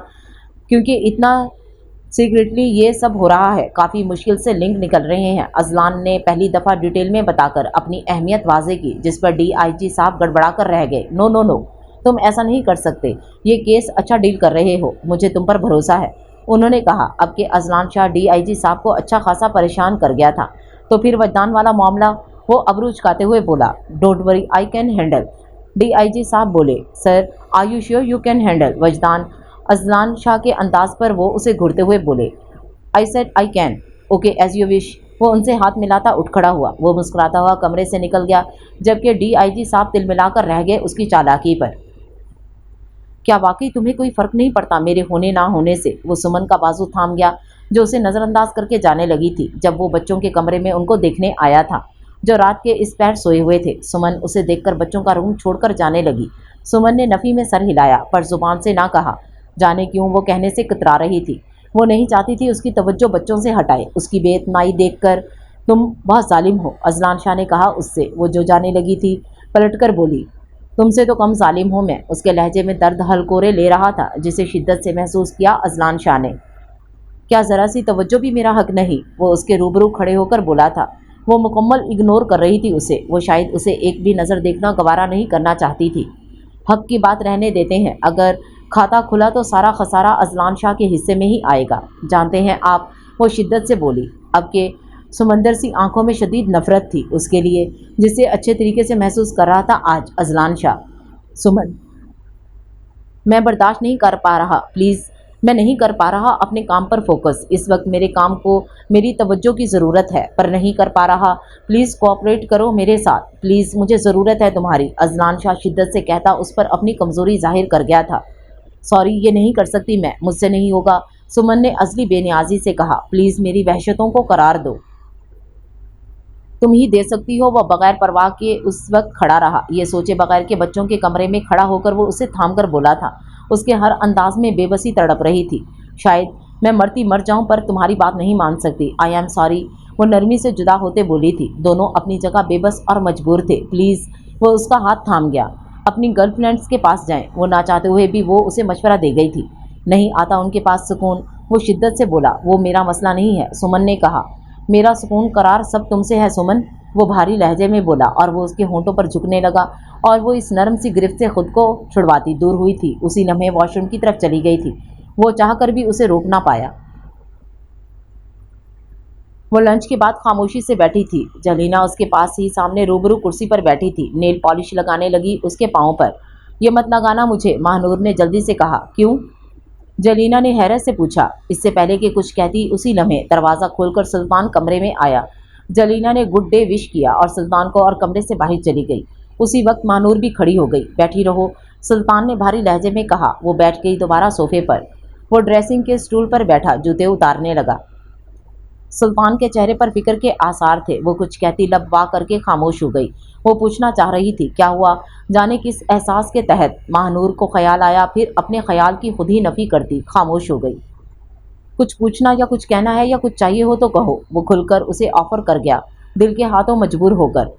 क्योंकि इतना सीक्रेटली ये सब हो रहा है, काफ़ी मुश्किल से लिंक निकल रहे हैं। अजलान ने पहली दफ़ा डिटेल में बताकर अपनी अहमियत वाजे की, जिस पर डीआईजी साहब गड़बड़ा कर रह गए। नो नो नो, तुम ऐसा नहीं कर सकते, ये केस अच्छा डील कर रहे हो, मुझे तुम पर भरोसा है, उन्होंने कहा। अब के अजलान शाह डीआईजी साहब को अच्छा खासा परेशान कर गया था। तो फिर वजदान वाला मामला, वो अबरू उचकाते हुए बोला। Don't worry, I can handle. DIG साहब बोले, sir, are you sure you can handle? Wajdan Ajlan Shah के अंदाज पर वो उसे घूरते हुए बोले, I said I can, okay as you wish. वो उनसे हाथ मिलाता उठ खड़ा हुआ। वो मुस्कुराता हुआ कमरे से निकल गया, जबकि डीआईजी साहब तिलमिलाकर रह गए उसकी चालाकी पर। क्या वाकई तुम्हें कोई फर्क नहीं पड़ता मेरे होने ना होने से? वो सुमन का बाजू थाम गया, जो उसे नज़रअंदाज करके जाने लगी थी जब वो बच्चों के कमरे में उनको देखने आया था, जो रात के इस पैर सोए हुए थे। सुमन उसे देखकर बच्चों का रूम छोड़कर जाने लगी। सुमन ने नफ़ी में सर हिलाया, पर जुबान से ना कहा। जाने क्यों वो कहने से कतरा रही थी। वो नहीं चाहती थी उसकी तवज्जो बच्चों से हटाए। उसकी बेइत्मीनाई देखकर, तुम बहुत जालिम हो, अजलान शाह ने कहा उससे। वो जो जाने लगी थी, पलटकर बोली, तुमसे तो कम जालिम हूँ मैं। उसके लहजे में दर्द हलकोरे ले रहा था, जिसे शिद्दत से महसूस किया अजलान शाह ने। क्या ज़रा सी तवज्जो भी मेरा हक नहीं? वो उसके रूबरू खड़े होकर बोला था। वो मुकम्मल इग्नोर कर रही थी उसे। वो शायद उसे एक भी नज़र देखना गवारा नहीं करना चाहती थी। हक की बात रहने देते हैं, अगर खाता खुला तो सारा खसारा अजलान शाह के हिस्से में ही आएगा, जानते हैं आप, वो शिद्दत से बोली। अब के समंदर सी आंखों में शदीद नफरत थी उसके लिए, जिसे अच्छे तरीके से महसूस कर रहा था आज अजलान शाह। सुमन, मैं बर्दाश्त नहीं कर पा रहा, प्लीज़, मैं नहीं कर पा रहा अपने काम पर फोकस। इस वक्त मेरे काम को मेरी तवज्जो की ज़रूरत है, पर नहीं कर पा रहा। प्लीज़ कोऑपरेट करो मेरे साथ, प्लीज़, मुझे ज़रूरत है तुम्हारी, अजलान शाह शिद्दत से कहता उस पर अपनी कमज़ोरी जाहिर कर गया था। सॉरी, ये नहीं कर सकती मैं, मुझसे नहीं होगा, सुमन ने अजली बेनियाजी से कहा। प्लीज़ मेरी वहशतों को करार दो, तुम ही दे सकती हो। वह बगैर परवाह के उस वक्त खड़ा रहा, ये सोचे बगैर के बच्चों के कमरे में खड़ा होकर वो उसे थाम कर बोला था। उसके हर अंदाज में बेबसी तड़प रही थी। शायद मैं मरती मर जाऊं, पर तुम्हारी बात नहीं मान सकती। आई एम सॉरी, वो नरमी से जुदा होते बोली थी। दोनों अपनी जगह बेबस और मजबूर थे। प्लीज़, वो उसका हाथ थाम गया। अपनी गर्लफ्रेंड्स के पास जाएं, वो ना चाहते हुए भी वो उसे मशवरा दे गई थी। नहीं आता उनके पास सुकून, वो शिद्दत से बोला। वो मेरा मसला नहीं है, सुमन ने कहा। मेरा सुकून करार सब तुमसे है सुमन, वो भारी लहजे में बोला, और वो उसके होंठों पर झुकने लगा, और वो इस नरम सी गिरफ्त से खुद को छुड़वाती दूर हुई थी। उसी लम्हे वॉशरूम की तरफ चली गई थी। वो चाहकर भी उसे रोक ना पाया। वो लंच के बाद खामोशी से बैठी थी। जलीना उसके पास ही सामने रूबरू कुर्सी पर बैठी थी, नेल पॉलिश लगाने लगी उसके पाँव पर। ये मत लगाना मुझे, महानूर ने जल्दी से कहा। क्यों? जलीना ने हैरत से पूछा। इससे पहले कि कुछ कहती, उसी लम्हे दरवाज़ा खोलकर सुल्तान कमरे में आया। जलीना ने गुड डे विश किया और सुल्तान को, और कमरे से बाहर चली गई। उसी वक्त महानूर भी खड़ी हो गई। बैठी रहो, सुल्तान ने भारी लहजे में कहा। वो बैठ गई दोबारा सोफे पर। वो ड्रेसिंग के स्टूल पर बैठा जूते उतारने लगा। सुल्तान के चेहरे पर फिक्र के आसार थे। वो कुछ कहती लब वाह करके खामोश हो गई। वो पूछना चाह रही थी, क्या हुआ? जाने किस एहसास के तहत महानूर को ख्याल आया, फिर अपने ख्याल की खुद ही नफ़ी करती खामोश हो गई। कुछ पूछना या कुछ कहना है या कुछ चाहिए हो तो कहो, वो खुलकर उसे ऑफर कर गया, दिल के हाथों मजबूर होकर।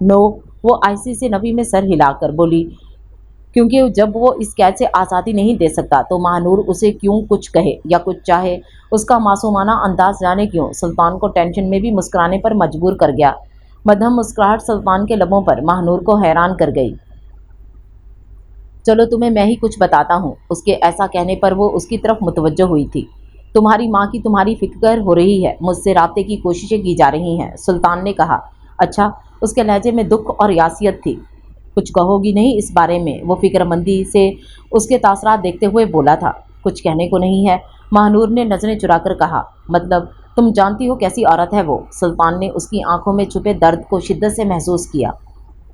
नो, वो आहिस्ते से नफ़ी में सर हिलाकर बोली, क्योंकि जब वो इस कैद से आज़ादी नहीं दे सकता तो महानूर उसे क्यों कुछ कहे या कुछ चाहे। उसका मासूमाना अंदाज जाने क्यों सुल्तान को टेंशन में भी मुस्कुराने पर मजबूर कर गया। मध्यम मुस्कुराहट सुल्तान के लबों पर महानूर को हैरान कर गई। चलो तुम्हें मैं ही कुछ बताता हूँ। उसके ऐसा कहने पर वो उसकी तरफ मुतवज्जो हुई थी। तुम्हारी माँ की तुम्हारी फिक्र हो रही है, मुझसे राब्ते की कोशिशें की जा रही हैं, सुल्तान ने कहा। अच्छा? उसके लहजे में दुख और यासियत थी। कुछ कहोगी नहीं इस बारे में? वो फिक्रमंदी से उसके तासरात देखते हुए बोला था। कुछ कहने को नहीं है, महानूर ने नज़रें चुराकर कहा। मतलब तुम जानती हो कैसी औरत है वो? सुल्तान ने उसकी आंखों में छुपे दर्द को शिद्दत से महसूस किया।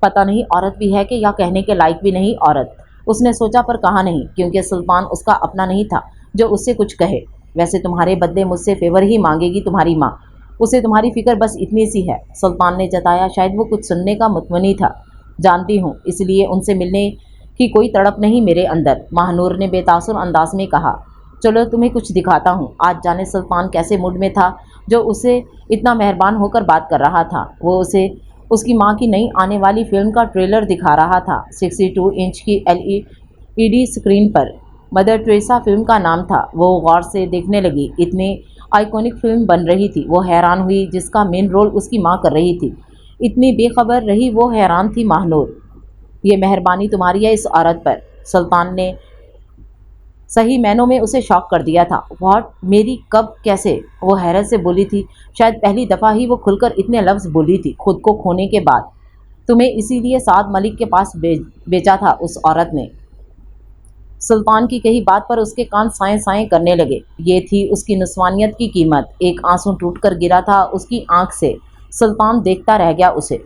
पता नहीं औरत भी है कि या कहने के लायक भी नहीं औरत। उसने सोचा पर कहा नहीं, क्योंकि सुल्तान उसका अपना नहीं था जो उससे कुछ कहे। वैसे तुम्हारे बदले मुझसे फेवर ही मांगेगी तुम्हारी माँ, उसे तुम्हारी फिक्र बस इतनी सी है, सुल्तान ने जताया। शायद वो कुछ सुनने का मुतमनी था। जानती हूँ, इसलिए उनसे मिलने की कोई तड़प नहीं मेरे अंदर, महानूर ने बेतासुर अंदाज में कहा। चलो तुम्हें कुछ दिखाता हूँ। आज जाने सुल्तान कैसे मूड में था, जो उसे इतना मेहरबान होकर बात कर रहा था। वो उसे उसकी माँ की नई आने वाली फिल्म का ट्रेलर दिखा रहा था। 62 इंच की LED स्क्रीन पर मदर टेरेसा फिल्म का नाम था। वो गौर से देखने लगी। इतनी आइकॉनिक फिल्म बन रही थी। वो हैरान हुई, जिसका मेन रोल उसकी माँ कर रही थी। इतनी बेखबर रही वो, हैरान थी महानूर। ये मेहरबानी तुम्हारी है इस औरत पर, सुल्तान ने सही मैनों में उसे शॉक कर दिया था। व्हाट? मेरी? कब? कैसे? वो हैरत से बोली थी। शायद पहली दफ़ा ही वो खुलकर इतने लफ्ज़ बोली थी खुद को खोने के बाद। तुम्हें इसीलिए साद मलिक के पास भेजा था उस औरत ने। سلطان کی کہی بات پر اس کے کان سائیں سائیں کرنے لگے۔ یہ تھی اس کی نسوانیت کی قیمت۔ ایک آنسو ٹوٹ کر گرا تھا اس کی آنکھ سے۔ سلطان دیکھتا رہ گیا اسے۔